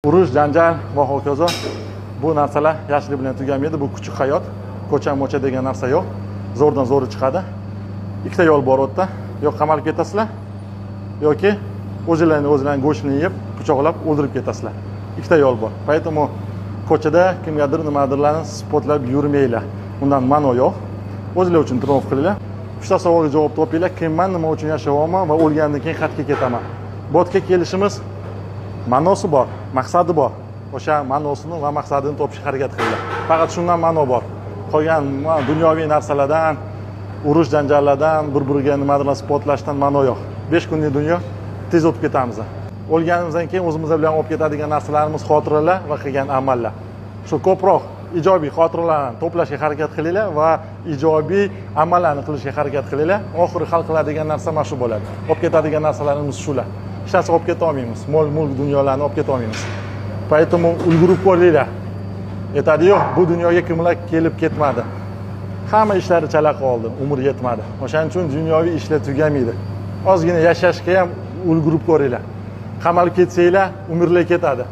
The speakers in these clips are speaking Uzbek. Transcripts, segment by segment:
Urush, janjal va hokazo bu narsalar yashlik bilan tugamaydi. Bu kuchuk hayot. Ko'cha-mocha degan narsa yo'q. Zo'rdan zo'ri chiqadi. Ikkita yo'l bor o'tda. Yo qamalib ketasizlar yoki o'zinglarning go'shtini yeb, pichoqlab o'ldirib ketasizlar. Ikkita yo'l bor. Поэтому ko'chada kimgadir nimadirlarni spotlab yurmanglar. Undan ma'no yo'q. O'zinglar uchun trenof qilinglar. 3 ta savolga javob topinglar. Kimman, nima uchun yashayapman va o'lgandan keyin qayerga ketaman. Botga kelishimiz ma'nosi bor, maqsadi bor. O'sha ma'nosini va maqsadini topishga harakat qilinglar. Faqat shundan ma'no bor. Qolgan dunyoviy narsalardan, urush janjallardan, bir-biriga nimadir spotlashdan ma'no yo'q. 5 kunlik dunyo tez o'tib ketamiz. O'lganimizdan keyin o'zimiz bilan olib ketadigan narsalarimiz xotiralar va qilgan amallar. Shu ko'proq ijobiy xotiralarni to'plashga harakat qilinglar va ijobiy amallarni qilishga harakat qilinglar. Oxiri hal qiladigan narsa mana shu bo'ladi. Olib ketadigan narsalarimiz shular. Hech narsa olib keta olmaymiz. Mol-mulk dunyolarni olib keta olmaymiz. Поэтому ulgurib ko'ringlar. Aytadi-yu, bu dunyoga kimlar kelib ketmadi. Hamma ishlari chala qoldi, umr yetmadi. O'shaning uchun dunyoviy ishlar tugamaydi. Ozgina yashashga ham ulgurib ko'ringlar. Qamalib ketsanglar, umrlar ketadi.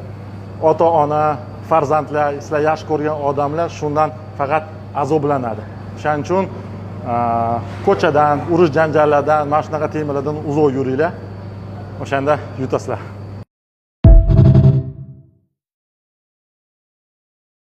Ota-ona, farzandlar, sizlar yaxshi ko'rgan odamlar shundan faqat azoblanadi. O'shaning uchun ko'chadan, urush janjallardan, mana shunaqa temalardan uzoq yuringlar. O'shanda yutasizlar.